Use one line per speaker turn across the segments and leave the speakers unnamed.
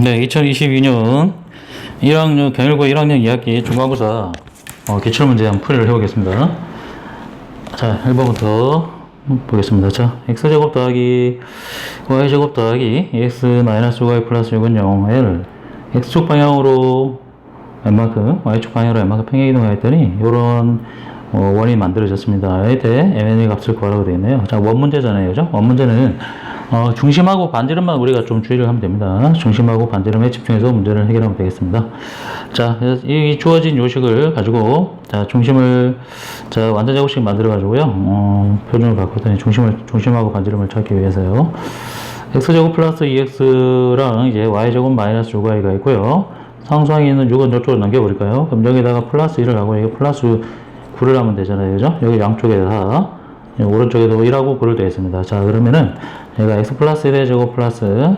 네, 2022년 1학년 경일고 1학년 2학기 중간고사 기출문제 한번 풀이를 해보겠습니다. 자, 1번부터 보겠습니다. 자, x제곱 더하기 y제곱 더하기 x-y 플러스 6은 0을 x축 방향으로 웬만큼 y축 방향으로 웬만큼 평행이동하였더니 이런 원이 만들어졌습니다. 이때 mn의 값을 구하라고 되어 있네요. 자, 원 문제잖아요. 그죠? 원 문제는 중심하고 반지름만 우리가 좀 주의를 하면 됩니다. 중심하고 반지름에 집중해서 문제를 해결하면 되겠습니다. 자, 이 주어진 요식을 가지고, 자, 중심을, 자, 완전 제곱식 만들어가지고요, 표준을 바꿨더니 중심하고 반지름을 찾기 위해서요. x제곱 플러스 2x랑 이제 y제곱 마이너스 6y가 있고요. 상수항에 있는 6은 저쪽으로 넘겨버릴까요? 그럼 여기다가 플러스 1을 하고, 여기 플러스 9를 하면 되잖아요. 그죠? 여기 양쪽에 다. 오른쪽에도 1하고 9를 되겠습니다. 자, 그러면은 얘가 x 플러스 1의 제곱 플러스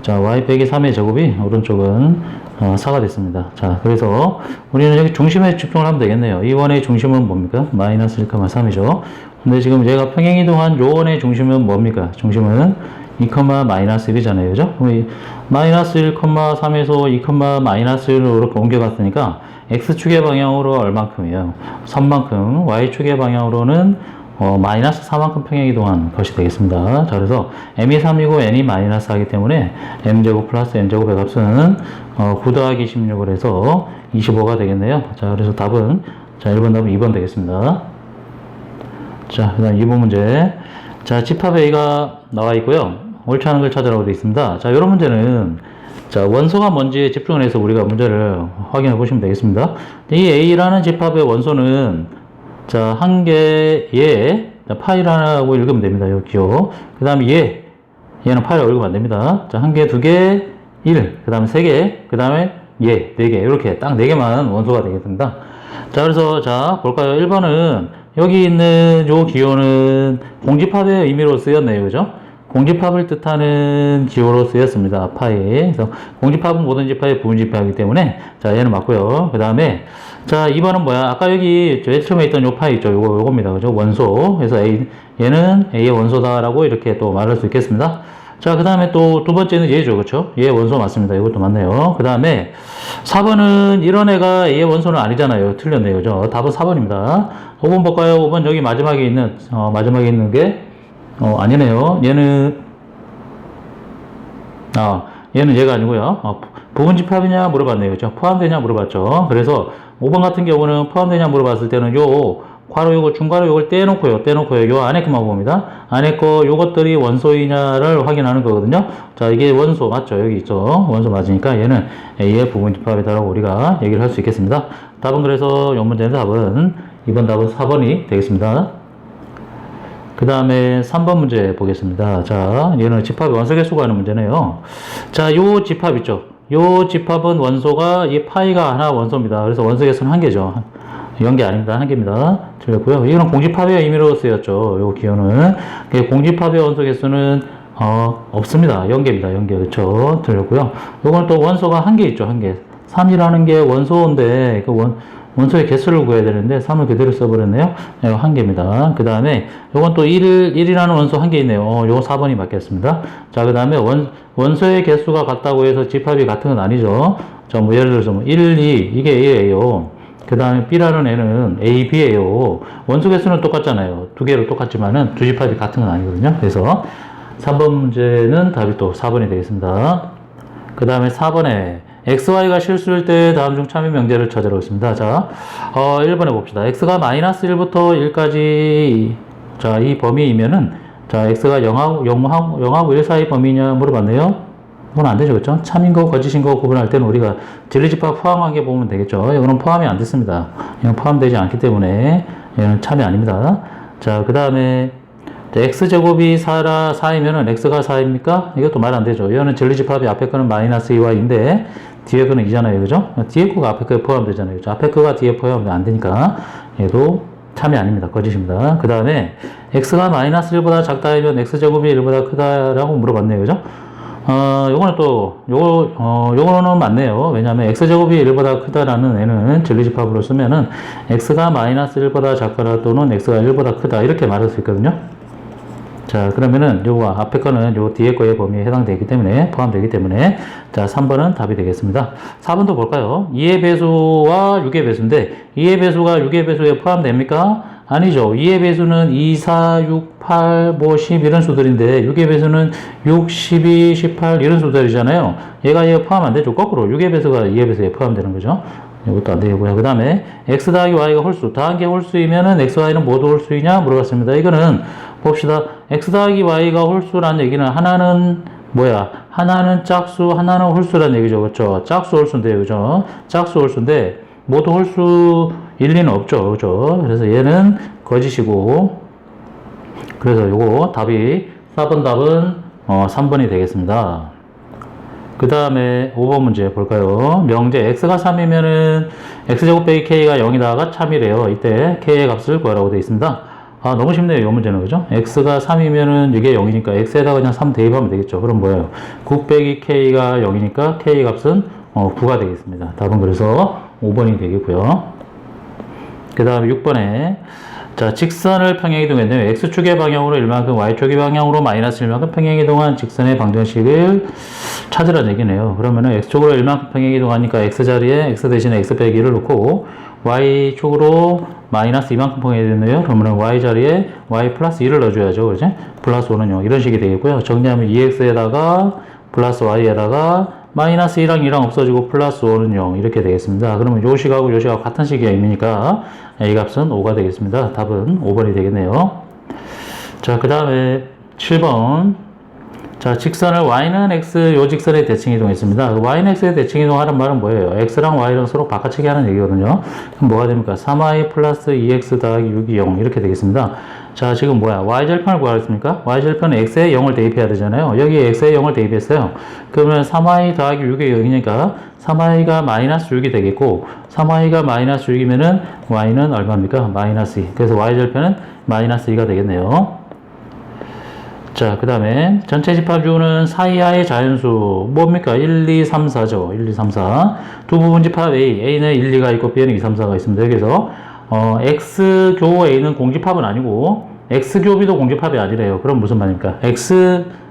자 y 빼기 3의 제곱이 오른쪽은 4가 됐습니다. 자, 그래서 우리는 여기 중심에 집중을 하면 되겠네요. 이 원의 중심은 뭡니까? 마이너스 1,3이죠. 근데 지금 얘가 평행이동한 요 원의 중심은 뭡니까? 중심은 2, 마이너스 1이잖아요. 그죠? 그럼 마이너스 1,3에서 2, 마이너스 1로 이렇게 옮겨갔으니까 x축의 방향으로 얼만큼이에요? 3만큼, y축의 방향으로는 마이너스 4만큼 평행이동한 것이 되겠습니다. 자, 그래서 m이 3이고 n이 마이너스 하기 때문에 m제곱 플러스 n제곱의 값은 9 더하기 16을 해서 25가 되겠네요. 자, 그래서 답은, 자, 1번 답은 2번 되겠습니다. 자, 그 다음 2번 문제. 자, 집합 A가 나와 있고요. 옳지 않은 걸 찾으라고 되어 있습니다. 자, 이런 문제는, 자, 원소가 뭔지에 집중을 해서 우리가 문제를 확인해 보시면 되겠습니다. 이 A라는 집합의 원소는 자, 한 개에 파이라고 읽으면 됩니다. 여기요. 그 다음에 얘는 파이라고 읽으면 안 됩니다. 자, 한 개, 두 개, 1. 그 다음에 세 개, 그 다음에 네 개. 이렇게 딱 네 개만 원소가 되겠습니다. 자, 그래서 자, 볼까요? 1번은 여기 있는 요 기호는 공집합의 의미로 쓰였네요. 그죠? 공집합을 뜻하는 기호로 쓰였습니다. 파이. 그래서 공집합은 모든 집합의 부분집합이기 때문에 자, 얘는 맞고요. 그 다음에 자, 2번은 뭐야? 아까 여기 제일 처음에 있던 요 파이 있죠? 요겁니다. 그죠? 원소. 그래서 얘는 A의 원소다라고 이렇게 또 말할 수 있겠습니다. 자, 그 다음에 또 두 번째는 얘죠. 그쵸? 얘의 원소 맞습니다. 이것도 맞네요. 그 다음에 4번은 이런 애가 A의 원소는 아니잖아요. 틀렸네요. 그죠? 답은 4번입니다. 5번 볼까요? 5번 여기 마지막에 있는 게 아니네요. 얘는 얘가 아니고요. 부분집합이냐 물어봤네요. 그죠? 포함되냐 물어봤죠. 그래서 5번 같은 경우는 포함되냐 물어봤을 때는 요 괄호 요거 중괄호 요걸 떼놓고요. 요 안에 것만 봅니다. 안에 거 요것들이 원소이냐를 확인하는 거거든요. 자, 이게 원소 맞죠? 여기 있죠. 원소 맞으니까 얘는 A의 부분집합이다라고 우리가 얘기를 할 수 있겠습니다. 답은 그래서 요 문제의 답은 이번 답은 4번이 되겠습니다. 그 다음에 3번 문제 보겠습니다. 자, 얘는 집합의 원소 개수 구하는 문제네요. 자, 요 집합 있죠? 요 집합은 원소가, 이 파이가 하나 원소입니다. 그래서 원소 개수는 한 개죠. 0개 아닙니다. 한 개입니다. 틀렸고요. 이거는 공집합의 의미로 쓰였죠. 요 기호는. 공집합의 원소 개수는, 없습니다. 0개입니다. 0개. 그렇죠. 틀렸고요. 요거는 또 원소가 한 개 있죠. 한 개. 3이라는 게 원소인데, 원소의 개수를 구해야 되는데 3을 그대로 써버렸네요. 이거 한 개입니다. 그 다음에 요건 또 1이라는 원소 한 개 있네요. 요거 4번이 맞겠습니다. 자, 그 다음에 원소의 개수가 같다고 해서 집합이 같은 건 아니죠. 자, 뭐 예를 들어서 1, 2 이게 A예요. 그 다음에 B라는 애는 A, B예요. 원소 개수는 똑같잖아요. 두 개로 똑같지만은 두 집합이 같은 건 아니거든요. 그래서 3번 문제는 답이 또 4번이 되겠습니다. 그 다음에 4번에 XY가 실수일 때 다음 중 참여 명제를 찾으라고 했습니다. 자, 1번에 봅시다. X가 마이너스 1부터 1까지, 자, 이 범위이면은, 자, X가 0하고 1 사이 범위냐 물어봤네요. 그건 안 되죠. 그렇죠? 참인 거, 거짓인 거 구분할 때는 우리가 진리집합 포함한 게 보면 되겠죠. 이거는 포함이 안 됐습니다. 이건 포함되지 않기 때문에, 얘는 참이 아닙니다. 자, 그 다음에, x제곱이 4이면은 x가 4입니까? 이것도 말 안 되죠. 이거는 진리집합이 앞에 거는 마이너스 2y인데 뒤에 거는 2잖아요. 그죠? 뒤에 거가 앞에 거에 포함되잖아요. 그죠? 앞에 거가 뒤에 포함이 안 되니까 얘도 참이 아닙니다. 거짓입니다. 그 다음에 x가 마이너스 1보다 작다면 x제곱이 1보다 크다라고 물어봤네요. 그죠? 요거는 또, 요거는 맞네요. 왜냐하면 x제곱이 1보다 크다라는 애는 진리집합으로 쓰면은 x가 마이너스 1보다 작거나 또는 x가 1보다 크다 이렇게 말할 수 있거든요. 자, 그러면은 요거 앞에 거는 요 뒤에 거의 범위에 해당되기 때문에, 포함되기 때문에, 자, 3번은 답이 되겠습니다. 4번도 볼까요? 2의 배수와 6의 배수인데, 2의 배수가 6의 배수에 포함됩니까? 아니죠. 2의 배수는 2, 4, 6, 8, 뭐 10 이런 수들인데 6의 배수는 6, 12, 18 이런 수들이잖아요. 얘가 포함 안 되죠. 거꾸로 6의 배수가 2의 배수에 포함되는 거죠. 이것도 안 되고요. 그 다음에 x 더하기 y가 홀수, 더한 게 홀수이면은 x, y는 모두 홀수이냐 물어봤습니다. 이거는 봅시다. x 더하기 y가 홀수라는 얘기는 하나는 뭐야? 하나는 짝수, 하나는 홀수라는 얘기죠. 그렇죠? 짝수 홀수인데요. 그죠? 짝수 홀수인데 모두 홀수일 리는 없죠. 그죠? 그래서 얘는 거짓이고, 그래서 요거 답이 4번 답은 3번이 되겠습니다. 그 다음에 5번 문제 볼까요? 명제 x가 3이면은 x제곱 빼기 k가 0이다가 참이래요. 이때 k의 값을 구하라고 되어 있습니다. 아, 너무 쉽네요. 이 문제는. 그죠? x가 3이면은 이게 0이니까 x에다가 그냥 3 대입하면 되겠죠. 그럼 뭐예요? 9 빼기 k가 0이니까 k 값은 9가 되겠습니다. 답은 그래서 5번이 되겠고요. 그 다음에 6번에 자, 직선을 평행이동했는데 x축의 방향으로 1만큼, y축의 방향으로 마이너스 1만큼 평행이동한 직선의 방정식을 찾으라는 얘기네요. 그러면은 x축으로 1만큼 평행이동하니까 x자리에 x 대신에 x 빼기 1을 놓고 y축으로 마이너스 2만큼 평행이동해요. 그러면은 y자리에 y 플러스 1을 넣어줘야죠. 그렇지? 플러스 5는 0 이런 식이 되겠고요. 정리하면 2x에다가 플러스 y에다가 마이너스 1랑 2랑 없어지고 플러스 5는 0 이렇게 되겠습니다. 그러면 요 식하고 요 식하고 같은 식의 m이니까 a 값은 5가 되겠습니다. 답은 5번이 되겠네요. 자, 그 다음에 7번. 자, 직선을 y는 x 요 직선에 대칭 이동했습니다. y는 x에 대칭 이동하는 말은 뭐예요? x랑 y랑 서로 바꿔치기 하는 얘기거든요. 그럼 뭐가 됩니까? 3y 플러스 2x 더하기 6이 0 이렇게 되겠습니다. 자, 지금 뭐야? y절편을 구하랬습니까? y절편은 x에 0을 대입해야 되잖아요. 여기에 x에 0을 대입했어요. 그러면 3y 더하기 6이 0이니까 3y가 마이너스 6이 되겠고, 3y가 마이너스 6이면은 y는 얼마입니까? 마이너스 2. 그래서 y절편은 마이너스 2가 되겠네요. 자, 그 다음에 전체 집합유는 4 이하의 자연수 뭡니까? 1, 2, 3, 4죠. 1, 2, 3, 4. 두 부분 집합 A, A는 1, 2가 있고 B는 2, 3, 4가 있습니다. 여기서 X교 A는 공집합은 아니고 X교 B도 공집합이 아니래요. 그럼 무슨 말입니까?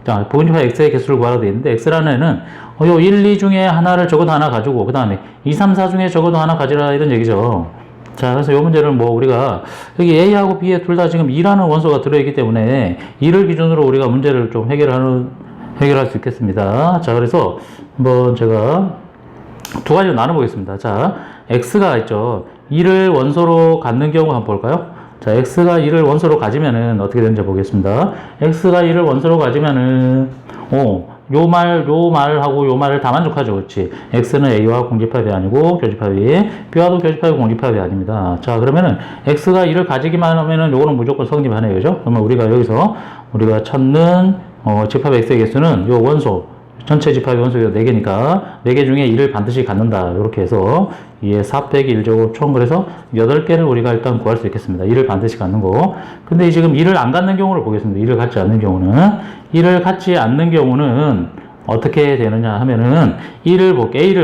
자, 부분 집합 X의 개수를 구하라 되어 있는데 X라는 애는 요 1, 2 중에 하나를 적어도 하나 가지고 그 다음에 2, 3, 4 중에 적어도 하나 가지라 이런 얘기죠. 자, 그래서 이 문제는 뭐 우리가 여기 A하고 B에 둘 다 지금 2라는 원소가 들어있기 때문에 2를 기준으로 우리가 문제를 좀 해결할 수 있겠습니다. 자, 그래서 한번 제가 두 가지로 나눠보겠습니다. 자, X가 있죠. 2를 원소로 갖는 경우 한번 볼까요? 자, X가 2를 원소로 가지면은 어떻게 되는지 보겠습니다. X가 2를 원소로 가지면은, 요 말하고 요 말을 다 만족하죠. 그렇지? X는 A와 공집합이 아니고 교집합이, B와도 교집합이 공집합이 아닙니다. 자, 그러면은 X가 2를 가지기만 하면은 요거는 무조건 성립하네요. 그죠? 그러면 우리가 여기서 우리가 찾는 집합 X의 개수는 요 원소, 전체 집합의 원소가 4개니까 4개 중에 1을 반드시 갖는다. 이렇게 해서 2에 4 빼기 1 제곱 총 그래서 8개를 우리가 일단 구할 수 있겠습니다. 1을 반드시 갖는 거. 근데 지금 1을 안 갖는 경우를 보겠습니다. 1을 갖지 않는 경우는 1을 갖지 않는 경우는 어떻게 되느냐 하면은 A를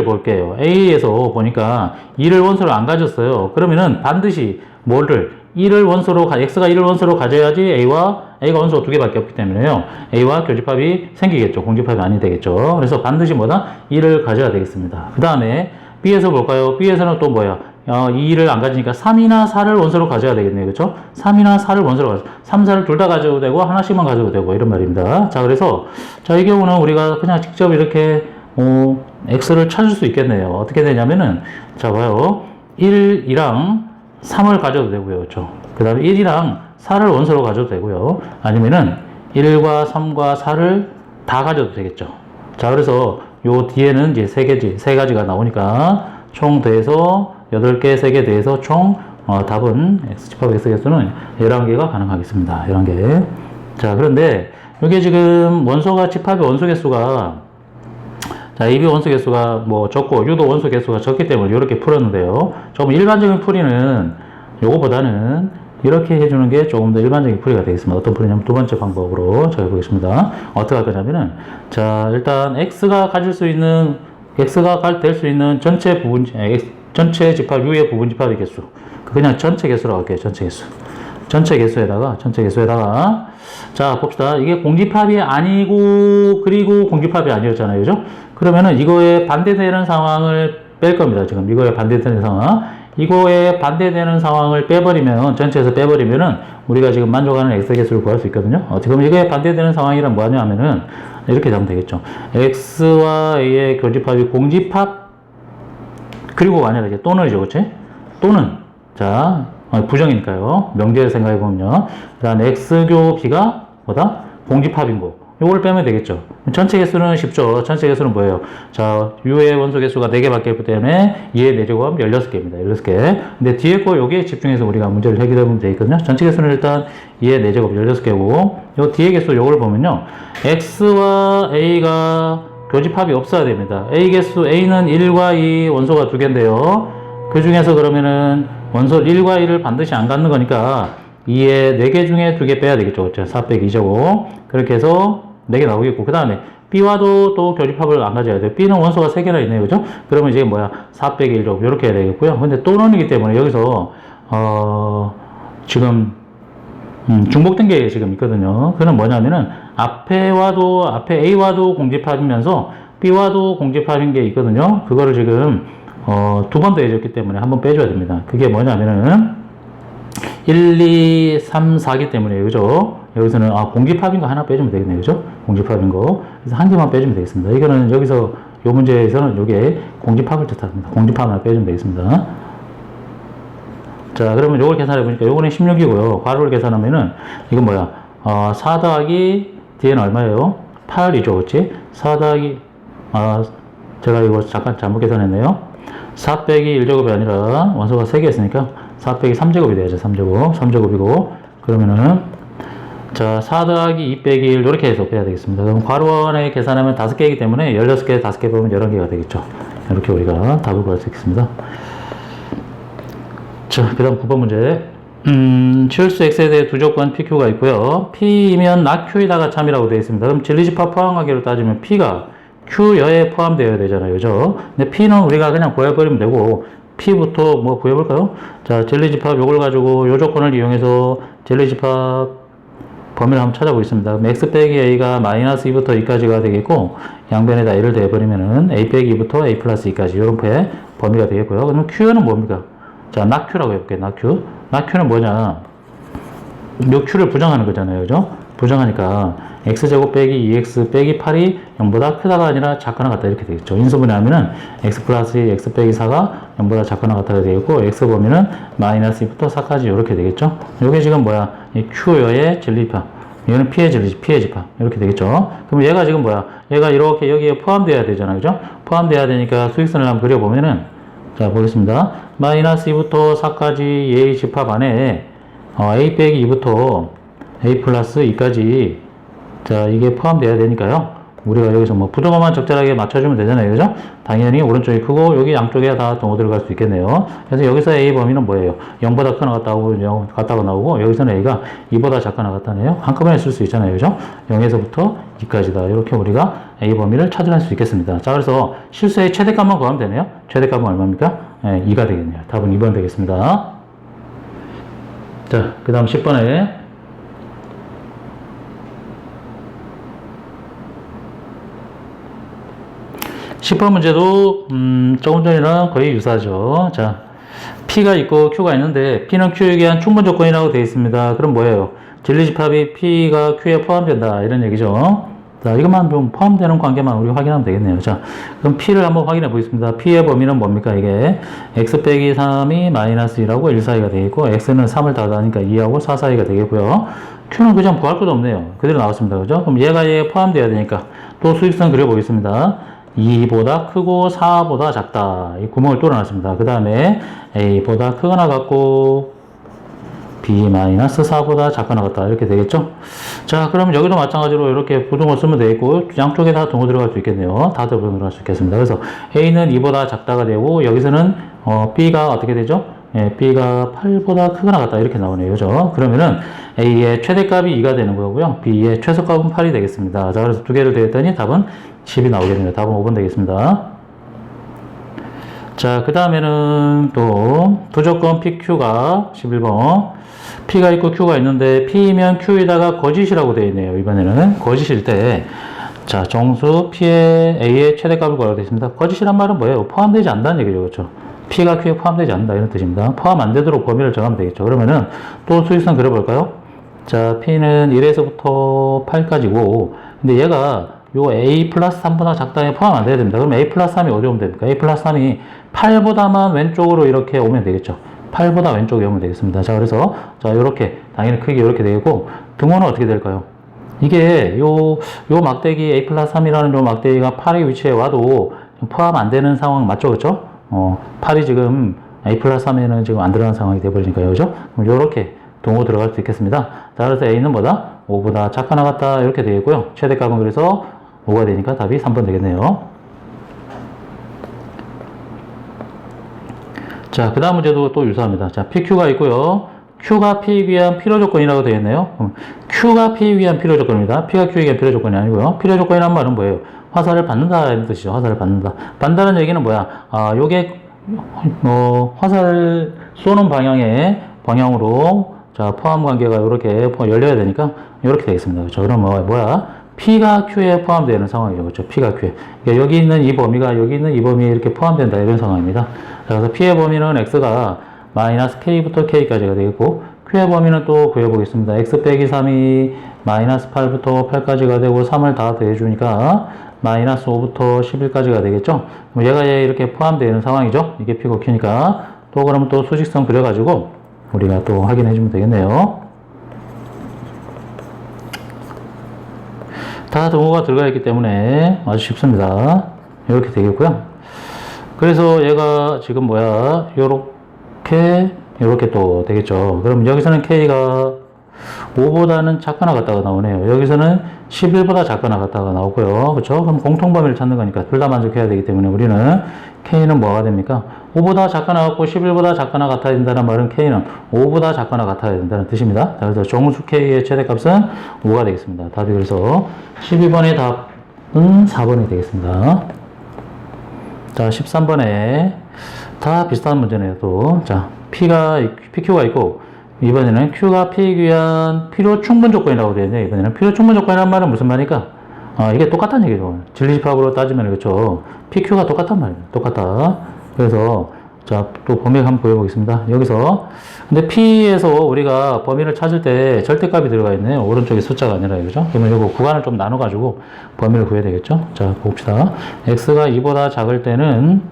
볼게요. A에서 보니까 2를 원소로 안 가졌어요. 그러면은 반드시 뭐를 X가 1을 원소로 가져야지 A가 원소가 2개밖에 없기 때문에요. A와 교집합이 생기겠죠. 공집합이 아니 되겠죠. 그래서 반드시 2를 가져야 되겠습니다. 그 다음에 B에서 볼까요? B에서는 또 뭐야? 2를 안 가지니까 3이나 4를 원소로 가져야 되겠네요. 그렇죠? 3이나 4를 원소로 가져. 3, 4를 둘 다 가져도 되고 하나씩만 가져도 되고 이런 말입니다. 자, 그래서 이 경우는 우리가 그냥 직접 이렇게 X를 찾을 수 있겠네요. 어떻게 되냐면은 자, 봐요. 1이랑 3을 가져도 되고요. 그렇죠? 그 다음에 1이랑 4를 원소로 가져도 되고요. 아니면은 1과 3과 4를 다 가져도 되겠죠. 자, 그래서 요 뒤에는 이제 세 가지가 나오니까 총 더해서 8개, 3개 더해서 총 답은 집합 X 개수는 11개가 가능하겠습니다. 11개. 자, 그런데 이게 지금 집합의 원소 개수가 자, AB 원소 개수가 적고 U도 원소 개수가 적기 때문에 이렇게 풀었는데요. 조금 일반적인 풀이는 요거보다는 이렇게 해주는 게 조금 더 일반적인 풀이가 되겠습니다. 어떤 풀이냐면 두 번째 방법으로 제가 해보겠습니다. 어떻게 할 거냐면은 자, 일단 X가 될 수 있는 전체 집합 U의 부분 집합의 개수 그냥 전체 개수라고 할게요. 전체 개수. 전체 개수에다가 자 봅시다. 이게 공집합이 아니고 그리고 공집합이 아니었잖아요. 그죠? 그러면은 이거에 반대되는 상황을 뺄 겁니다. 지금 이거에 반대되는 상황, 이거에 반대되는 상황을 빼버리면, 전체에서 빼버리면은 우리가 지금 만족하는 x 개수를 구할 수 있거든요. 지금 이거에 반대되는 상황이란 뭐냐 하면은 이렇게 잡으면 되겠죠. x와 a의 교집합이 공집합 그리고 만약에 이제 또는이죠. 그치? 또는 자 부정이니까요. 명제를 생각해 보면요. 그 다음에 x교 b가 뭐다? 공집합인 거. 요걸 빼면 되겠죠. 전체 개수는 쉽죠. 전체 개수는 뭐예요? 자, U의 원소 개수가 4개밖에 없기 때문에 2의 4제곱 16개입니다. 16개. 근데 뒤에 거 여기에 집중해서 우리가 문제를 해결해보면 되겠거든요. 전체 개수는 일단 2의 4제곱 16개고, 요 뒤에 개수 요걸 보면요. X와 A가 교집합이 없어야 됩니다. A 개수, A는 1과 2 원소가 2개인데요. 그 중에서 그러면은 원소 1과 2를 반드시 안 갖는 거니까 2의 4개 중에 2개 빼야 되겠죠. 그렇죠? 4 빼기 2제곱. 그렇게 해서 4개 나오겠고, 그 다음에 B와도 또 교집합을 안 가져야 돼요. B는 원소가 3개나 있네요. 그죠? 그러면 이제 뭐야? 4 빼기 1제곱. 이렇게 해야 되겠고요. 근데 또는이기 때문에 여기서, 지금, 중복된 게 지금 있거든요. 그는 뭐냐면은, 앞에 A와도 공집합이면서 B와도 공집합인 게 있거든요. 그거를 지금, 2번 더해줬기 때문에 한번 빼줘야 됩니다. 그게 뭐냐면은, 1, 2, 3, 4기 때문에, 그죠? 여기서는, 공집합인 거 하나 빼주면 되겠네요. 그죠? 공집합인 거. 그래서 한 개만 빼주면 되겠습니다. 이거는 여기서, 요 문제에서는 요게 공집합을 뜻합니다. 공집합 하나 빼주면 되겠습니다. 자, 그러면 요걸 계산해 보니까 요거는 16이고요. 괄호를 계산하면은, 이건 뭐야? 4 더하기, 뒤에는 얼마예요? 8이죠. 그치? 4 더하기, 제가 이거 잠깐 잘못 계산했네요. 4 빼기 1제곱이 아니라 원소가 3개 있으니까 4 빼기 3제곱이 돼야죠. 3제곱이고. 그러면은, 자, 4 더하기 2 빼기 1, 이렇게 해서 빼야 되겠습니다. 그럼 괄호 안에 계산하면 5개이기 때문에 16개, 5개 보면 11개가 되겠죠. 이렇게 우리가 답을 구할 수 있겠습니다. 자, 그 다음 9번 문제. 실수 x에 대해 두 조건 pq가 있고요. p이면 not q에다가 참이라고 되어 있습니다. 그럼 진리집합 포함하기로 따지면 p가 q여에 포함되어야 되잖아요. 그죠? 근데 p는 우리가 그냥 구해버리면 되고, p부터 뭐 구해볼까요? 자, 진리집합 요걸 가지고 요 조건을 이용해서 진리집합 범위를 한번 찾아보겠습니다. 그럼 x 빼기 a가 마이너스 2부터 2까지가 되겠고, 양변에다 a를 대해버리면은 a 빼기 2부터 a 플러스 2까지 이런 범위가 되겠고요. 그러면 q는 뭡니까? 자, not q라고 해볼게요. not q. not q는 뭐냐? 요 q를 부정하는 거잖아요. 그죠? 부정하니까 x제곱 빼기 2x 빼기 8이 0보다 크다가 아니라 작거나 같다 이렇게 되겠죠. 인수분해 하면은 x 플러스 x 빼기 4가 0보다 작거나 같다가 되겠고, x 범위는 마이너스 2부터 4까지 이렇게 되겠죠. 요게 지금 뭐야? 이 q여의 진리집합. 얘는 p의 집합. 이렇게 되겠죠. 그럼 얘가 지금 뭐야? 얘가 이렇게 여기에 포함되어야 되잖아요. 그죠? 포함되어야 되니까 수직선을 한번 그려보면은, 자, 보겠습니다. 마이너스 2부터 4까지 얘의 집합 안에 a 빼기 2부터 a 플러스 2까지, 자, 이게 포함되어야 되니까요. 우리가 여기서 뭐 부등호만 적절하게 맞춰주면 되잖아요. 그죠? 당연히 오른쪽이 크고 여기 양쪽에 다 동호 들어갈 수 있겠네요. 그래서 여기서 a 범위는 뭐예요? 0보다 크거나 같다고 나오고, 여기서는 a가 2보다 작거나 같다네요. 한꺼번에 쓸 수 있잖아요. 그죠? 0에서부터 2까지다. 이렇게 우리가 a 범위를 찾아낼 수 있겠습니다. 자, 그래서 실수의 최대값만 구하면 되네요. 최대값은 얼마입니까? 2가 되겠네요. 답은 2번 되겠습니다. 자, 그 다음 10번에 10번 문제도 조금 전이랑 거의 유사하죠. 자, P가 있고 Q가 있는데 P는 Q에 의한 충분 조건이라고 되어 있습니다. 그럼 뭐예요? 진리집합이 P가 Q에 포함된다 이런 얘기죠. 자, 이것만 좀 포함되는 관계만 우리 확인하면 되겠네요. 자, 그럼 P를 한번 확인해 보겠습니다. P의 범위는 뭡니까? 이게 x 빼기 3이 마이너스 1하고 1 사이가 되겠고, x는 3을 다 더하니까 2하고 4 사이가 되겠고요. Q는 그냥 구할 것도 없네요. 그대로 나왔습니다. 그죠? 그럼 얘가 얘에 포함되어야 되니까 또 수직선 그려보겠습니다. 2보다 크고 4보다 작다. 이 구멍을 뚫어놨습니다. 그 다음에 a보다 크거나 같고 b-4보다 작거나 같다. 이렇게 되겠죠? 자, 그럼 여기도 마찬가지로 이렇게 부등호 쓰면 되겠고, 양쪽에 다 동호 들어갈 수 있겠네요. 다 더블 할 수 있겠습니다. 그래서 a는 2보다 작다가 되고, 여기서는 b가 어떻게 되죠? b가 8보다 크거나 같다. 이렇게 나오네요. 그죠? 그러면은 a의 최대값이 2가 되는 거고요. b의 최소값은 8이 되겠습니다. 자, 그래서 두 개를 더했더니 답은 10이 나오겠네요. 답은 5번 되겠습니다. 자, 그 다음에는 또 부조건 PQ가 11번. P가 있고 Q가 있는데 P면 Q에다가 거짓이라고 되어 있네요. 이번에는 거짓일 때 자, 정수 P의 A의 최대값을 구하라고 되어 있습니다. 거짓이란 말은 뭐예요? 포함되지 않는다는 얘기죠. 그렇죠? P가 Q에 포함되지 않는다 이런 뜻입니다. 포함 안 되도록 범위를 정하면 되겠죠. 그러면은 또 수직선 그려볼까요? 자, P는 1에서부터 8까지고 근데 얘가 요 A 플러스 3보다 작다에 포함 안 돼야 됩니다. 그럼 A 플러스 3이 어디 오면 됩니까? A 플러스 3이 8보다만 왼쪽으로 이렇게 오면 되겠죠. 8보다 왼쪽에 오면 되겠습니다. 자, 그래서, 자, 요렇게, 당연히 크기 요렇게 되고, 등호는 어떻게 될까요? 이게, 요 막대기 A 플러스 3이라는 요 막대기가 8의 위치에 와도 포함 안 되는 상황 맞죠? 그쵸? 8이 지금 A 플러스 3에는 지금 안 들어가는 상황이 돼버리니까요. 그죠? 그럼 요렇게 등호 들어갈 수 있겠습니다. 자, 그래서 A는 뭐다? 5보다 작거나 같다. 이렇게 되겠고요. 최대값은 그래서 5가 되니까 답이 3번 되겠네요. 자, 그 다음 문제도 또 유사합니다. 자, PQ가 있고요. Q가 P에 위한 필요 조건이라고 되어 있네요. Q가 P에 위한 필요 조건입니다. P가 Q에 위한 필요 조건이 아니고요. 필요 조건이란 말은 뭐예요? 화살을 받는다 이런 뜻이죠. 화살을 받는다. 받는다는 얘기는 뭐야? 요게 화살 쏘는 방향으로 자, 포함 관계가 이렇게 열려야 되니까 이렇게 되겠습니다. 그렇죠? 그럼 뭐야? P가 Q에 포함되는 상황이죠. 그렇죠? P가 Q에. 그러니까 여기 있는 이 범위가 여기 있는 이 범위에 이렇게 포함된다 이런 상황입니다. 그래서 P의 범위는 X가 마이너스 K부터 K까지가 되겠고 Q의 범위는 또 구해보겠습니다. X 빼기 3이 마이너스 8부터 8까지가 되고 3을 다 더해주니까 마이너스 5부터 11까지가 되겠죠. 그럼 얘가 이렇게 포함되는 상황이죠. 이게 P고 Q니까 또 그러면 또 수직선 그려가지고 우리가 또 확인해주면 되겠네요. 다 동호가 들어가 있기 때문에 아주 쉽습니다. 이렇게 되겠고요. 그래서 얘가 지금 요렇게 또 되겠죠. 그럼 여기서는 K가 5보다는 작거나 같다가 나오네요. 여기서는 11보다 작거나 같다가 나오고요. 그렇죠? 그럼 공통범위를 찾는 거니까 둘 다 만족해야 되기 때문에 우리는 K는 뭐가 됩니까? 5보다 작거나 같고 11보다 작거나 같아야 된다는 말은 K는 5보다 작거나 같아야 된다는 뜻입니다. 그래서 정수 K의 최대값은 5가 되겠습니다. 답이 그래서 12번의 답은 4번이 되겠습니다. 자, 13번에 다 비슷한 문제네요. 또 자, PQ가 있고 이번에는 Q가 P에 위한 필요 충분 조건이라고 되어 있네요. 이번에는 필요 충분 조건이란 말은 무슨 말입니까? 이게 똑같다는 얘기죠. 진리집합으로 따지면 그렇죠. PQ가 똑같단 말이에요. 똑같다. 그래서 자, 또 범위를 한번 보여보겠습니다. 여기서 근데 P에서 우리가 범위를 찾을 때 절대값이 들어가 있네요. 오른쪽에 숫자가 아니라 그죠? 그러면 이거 구간을 좀 나눠가지고 범위를 구해야 되겠죠? 자, 봅시다. X가 2보다 작을 때는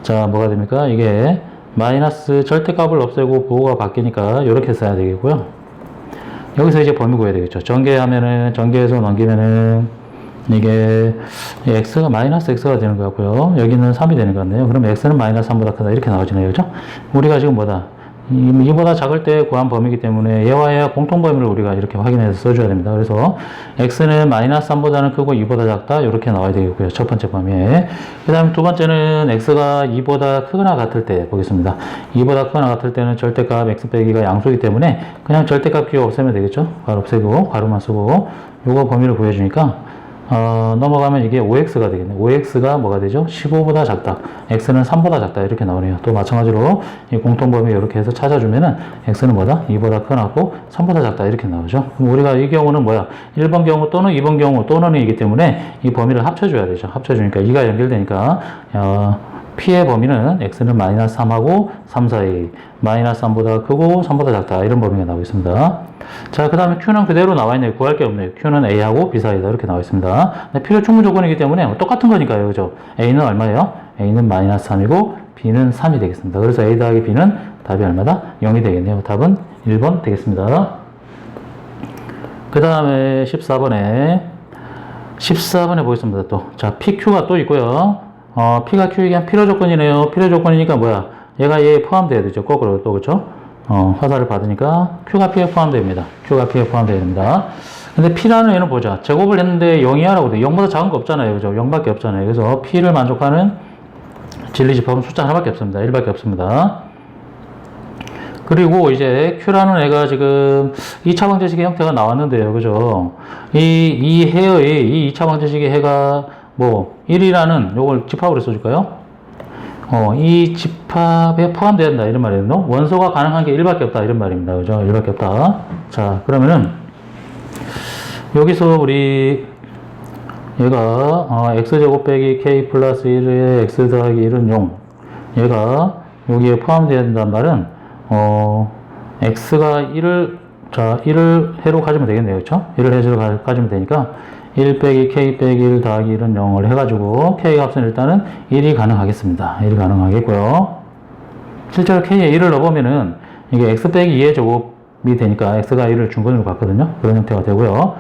자, 뭐가 됩니까? 이게 마이너스 절대값을 없애고 부호가 바뀌니까 이렇게 써야 되겠고요. 여기서 이제 범위 구해야 되겠죠. 전개해서 넘기면은 이게 x가 마이너스 x가 되는 것 같고요. 여기는 3이 되는 것 같네요. 그럼 x는 마이너스 3보다 크다 이렇게 나오지네요. 그죠? 우리가 지금 이보다 작을 때 구한 범위이기 때문에 얘와 얘와 공통범위를 우리가 이렇게 확인해서 써줘야 됩니다. 그래서 x는 마이너스 3보다는 크고 2보다 작다 이렇게 나와야 되겠고요. 첫 번째 범위에. 그 다음에 두 번째는 x가 2보다 크거나 같을 때 보겠습니다. 2보다 크거나 같을 때는 절대값 x 빼기가 양수이기 때문에 그냥 절대값 기호 없애면 되겠죠. 괄호 없애고 괄호만 쓰고 요거 범위를 구해주니까 넘어가면 이게 5x가 되겠네. 5x가 뭐가 되죠? 15보다 작다. x는 3보다 작다. 이렇게 나오네요. 또 마찬가지로 이 공통범위 이렇게 해서 찾아주면은 x는 뭐다? 2보다 크고 3보다 작다. 이렇게 나오죠. 그럼 우리가 이 경우는 뭐야? 1번 경우 또는 2번 경우 또는이기 때문에 이 범위를 합쳐줘야 되죠. 합쳐주니까 2가 연결되니까 P의 범위는 x는 마이너스 3하고 3 사이 마이너스 3보다 크고 3보다 작다. 이런 범위가 나오고 있습니다. 자, 그 다음에 Q는 그대로 나와 있네요. 구할 게 없네요. Q는 A하고 B 사이다. 이렇게 나와 있습니다. 필요 충분 조건이기 때문에 똑같은 거니까요. 그죠? A는 얼마예요? A는 마이너스 3이고 B는 3이 되겠습니다. 그래서 A 더하기 B는 답이 얼마다? 0이 되겠네요. 답은 1번 되겠습니다. 그 다음에 14번에 보겠습니다. 또. 자, PQ가 또 있고요. P가 Q에 의한 필요 조건이네요. 필요 조건이니까 뭐야? 얘가 얘에 포함돼야 되죠. 거꾸로 또, 그쵸? 화살을 받으니까 Q가 P에 포함됩니다. Q가 P에 포함되어야 됩니다. 근데 P라는 애는 보자. 제곱을 했는데 0이하라고 돼. 0보다 작은 거 없잖아요. 그죠? 0밖에 없잖아요. 그래서 P를 만족하는 진리집합은 숫자 하나밖에 없습니다. 1밖에 없습니다. 그리고 이제 Q라는 애가 지금 2차 방정식의 형태가 나왔는데요. 그죠? 이 해의, 이 2차 방정식의 해가 1이라는 요걸 집합으로 써줄까요? 이 집합에 포함된다 이런 말이거든요. 원소가 가능한 게 1밖에 없다 이런 말입니다. 그죠? 1밖에 없다. 자, 그러면은 여기서 우리 얘가 x제곱 빼기 k 플러스 1에 x 더하기 1은 0 얘가 여기에 포함되어야 된다는 말은 x가 1을 해로 가지면 되겠네요. 그쵸? 1을 해로 가지면 되니까 1 빼기 k 빼기 1 더하기 1은 0을 해가지고 k 값은 일단은 1이 가능하겠습니다. 1이 가능하겠고요. 실제로 k에 1을 넣어보면은 이게 x 빼기 2의 제곱이 되니까 x가 1을 중근으로 갔거든요. 그런 형태가 되고요.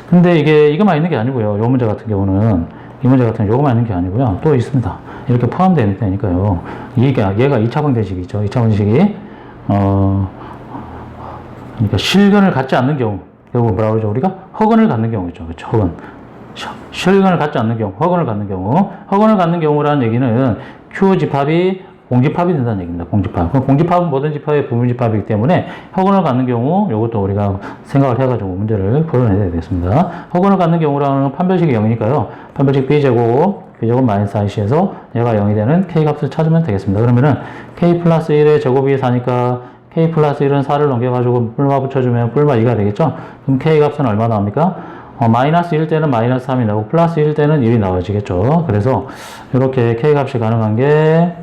근데 이거만 있는 게 아니고요. 요 문제 같은 경우는 이 문제 같은 경우 요거만 있는 게 아니고요. 또 있습니다. 이렇게 포함되어 있다니까요. 얘가 2차 방정식이죠. 2차 방정식이 그러니까 실근을 갖지 않는 경우, 결국 뭐라고 그러죠? 우리가 허근을 갖는 경우죠. 그렇죠? 허근. 실근을 갖지 않는 경우, 허근을 갖는 경우. 허근을 갖는 경우라는 얘기는 Q 집합이 공집합이 된다는 얘기입니다. 공집합. 공집합은 모든 집합의 부분집합이기 때문에 허근을 갖는 경우, 이것도 우리가 생각을 해가지고 문제를 풀어내야 되겠습니다. 허근을 갖는 경우라는 판별식이 0이니까요. 판별식 B제곱 마이너스 IC에서 얘가 0이 되는 K 값을 찾으면 되겠습니다. 그러면은 K 플러스 1의 제곱이 4니까 K 플러스 1은 4를 넘겨가지고 뿔마 붙여주면 뿔마 2가 되겠죠? 그럼 K 값은 얼마 나옵니까? 마이너스 1 때는 마이너스 3이 나오고 플러스 1 때는 1이 나와지겠죠? 그래서 이렇게 K 값이 가능한 게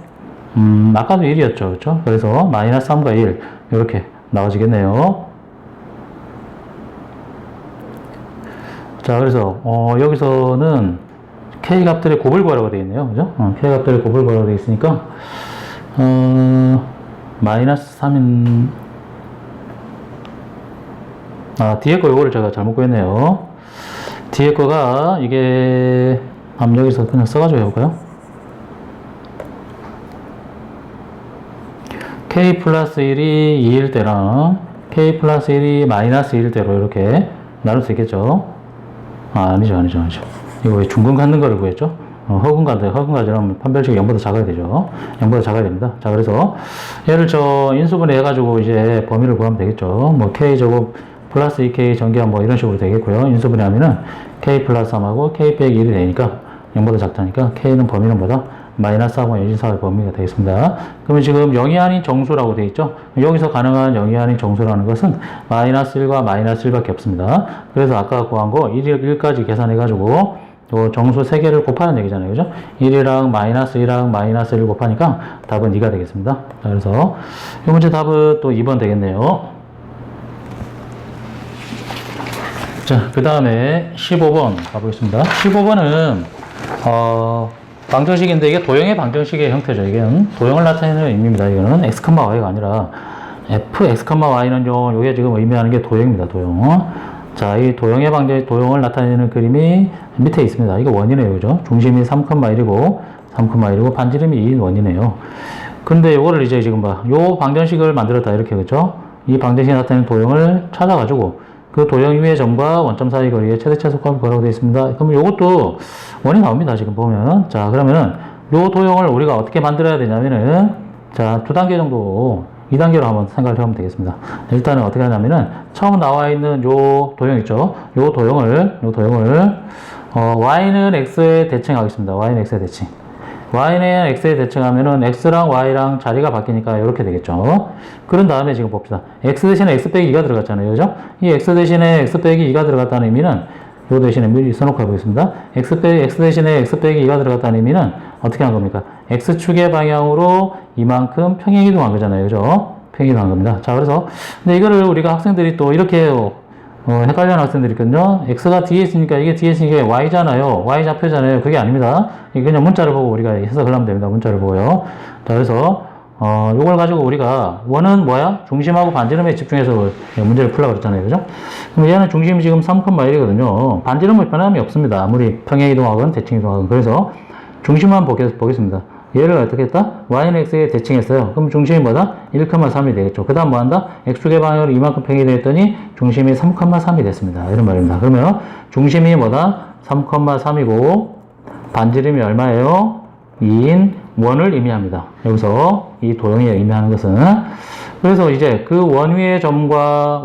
아까도 1이었죠. 그렇죠? 그래서 마이너스 3과 1 이렇게 나와지겠네요. 자, 그래서 여기서는 K 값들의 곱을 구하라고 되어 있네요. 그죠? K 값들의 곱을 구하라고 되어 있으니까 마이너스 3인 뒤에 거 요거를 제가 잘못 구했네요. 뒤에 거가 이게 여기서 그냥 써가지고 해볼까요? K 플러스 1이 2일 때랑 K 플러스 1이 마이너스 1일 때로 이렇게 나눌 수 있겠죠? 아니죠. 이거 왜 중근 갖는 거를 구했죠? 허근 가지려면 판별식이 0보다 작아야 되죠. 0보다 작아야 됩니다. 자, 그래서 얘를 인수분해 해가지고 이제 범위를 구하면 되겠죠. 뭐 K제곱 플러스 2K 전개한 뭐 이런 식으로 되겠고요. 인수분해 하면은 K 플러스 3하고 K 빼기 1이 되니까 0보다 작다니까 K는 범위는 뭐다? 마이너스 4하고 여진사의 범위가 되겠습니다. 그러면 지금 0이 아닌 정수라고 되어 있죠. 여기서 가능한 0이 아닌 정수라는 것은 마이너스 1과 마이너스 1밖에 없습니다. 그래서 아까 구한 거 1까지 계산해가지고 요 정수 3개를 곱하는 얘기잖아요. 그죠? 1이랑 마이너스 1이랑 마이너스 1을 곱하니까 답은 2가 되겠습니다. 자, 그래서 이 문제 답은 또 2번 되겠네요. 자, 그 다음에 15번 가보겠습니다. 15번은 방정식인데 이게 도형의 방정식의 형태죠. 이게 도형을 나타내는 의미입니다. 이거는 x, y가 아니라 fx, y는요. 이게 지금 의미하는 게 도형입니다. 도형. 자, 이 도형의 도형을 나타내는 그림이 밑에 있습니다. 이거 원이네요. 그죠? 중심이 3,1이고 반지름이 2인 원이네요. 근데 요거를 이제 지금 요 방정식을 만들었다. 이렇게, 그죠? 이 방정식이 나타내는 도형을 찾아가지고 그 도형 위의 점과 원점 사이 거리의 최대 최소값을 구하라고 되어 있습니다. 그럼 요것도 원이 나옵니다. 지금 보면. 자, 그러면은 요 도형을 우리가 어떻게 만들어야 되냐면은 자, 2단계 정도 2단계로 한번 생각을 해보면 되겠습니다. 일단은 어떻게 하냐면은 처음 나와 있는 요 도형 있죠? 요 도형을 y는 x에 대칭하겠습니다. y는 x에 대칭. y는 x에 대칭하면은 x랑 y랑 자리가 바뀌니까 이렇게 되겠죠. 그런 다음에 지금 봅시다. x 대신에 x 빼기 2가 들어갔잖아요. 그죠? 이 x 대신에 x 빼기 2가 들어갔다는 의미는 요 대신에 미리 써놓고 해보겠습니다. x 대신에 x 빼기 2가 들어갔다는 의미는 어떻게 한 겁니까? x축의 방향으로 이만큼 평행이동한 거잖아요. 그죠? 평행이동한 겁니다. 자, 그래서 근데 이거를 우리가 학생들이 또 이렇게 헷갈려하는 학생들이 있거든요. x가 뒤에 있으니까 이게 뒤에 있으니까 y잖아요. y 좌표잖아요. 그게 아닙니다. 이게 그냥 문자를 보고 우리가 해석을 하면 됩니다. 문자를 보고요. 자, 그래서 요걸 가지고 우리가 원은 뭐야? 중심하고 반지름에 집중해서 문제를 풀라고 그랬잖아요. 그죠? 그럼 얘는 중심이 지금 3,1이거든요. 반지름은 변함이 없습니다. 아무리 평행이동하건 대칭이동하건. 그래서 중심만 보겠습니다. 얘를 어떻게 했다? y는 x에 대칭했어요. 그럼 중심이 뭐다? 1,3이 되겠죠. 그 다음 뭐 한다? x축의 방향으로 이만큼 평행이 됐더니 중심이 3,3이 됐습니다. 이런 말입니다. 그러면 중심이 뭐다? 3,3이고 반지름이 얼마예요? 2인 원을 의미합니다. 여기서 이 도형이 의미하는 것은 그래서 이제 그 원위의 점과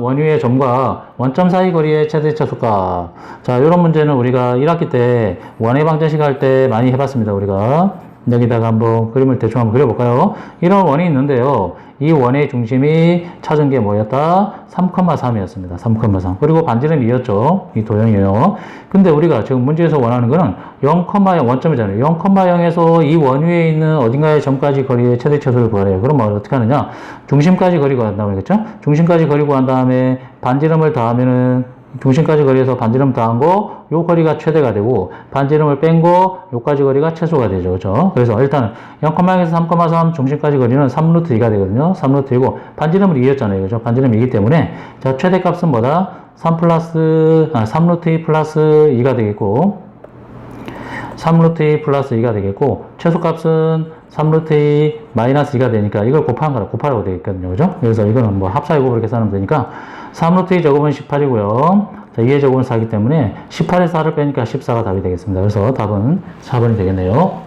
원점 사이 거리의 최대 최소값. 자, 이런 문제는 우리가 1학기 때 원의 방정식 할 때 많이 해봤습니다. 우리가 여기다가 한번 그림을 대충 한번 그려볼까요? 이런 원이 있는데요. 이 원의 중심이 찾은 게 뭐였다? 3,3이었습니다. 3,3. 그리고 반지름이 2였죠. 이 도형이에요. 근데 우리가 지금 문제에서 원하는 거는 0,0 원점이잖아요. 0,0에서 이 원 위에 있는 어딘가의 점까지 거리의 최대 최소를 구하래요. 그럼 어떻게 하느냐? 중심까지 거리 구한다고 했겠죠? 중심까지 거리 구한 다음에 반지름을 더하면은 중심까지 거리에서 반지름 더한 거, 요 거리가 최대가 되고, 반지름을 뺀 거, 요까지 거리가 최소가 되죠. 그죠? 그래서 일단은 0,0에서 3,3 중심까지 거리는 3루트 2가 되거든요. 3루트 2고, 반지름은 2였잖아요. 그죠? 반지름이 2기 때문에, 자, 최대값은 뭐다? 3루트 2 플러스 2가 되겠고, 3루트 2 플러스 2가 되겠고, 최소값은 3루트 2 마이너스 2가 되니까 이걸 곱하는 거라 곱하라고 되겠거든요. 그죠? 그래서 이거는 뭐 합사이고 그렇게 써놓으면 되니까 3루트 2 제곱은 18이고요. 자, 2의 제곱은 4이기 때문에 18에서 4를 빼니까 14가 답이 되겠습니다. 그래서 답은 4번이 되겠네요.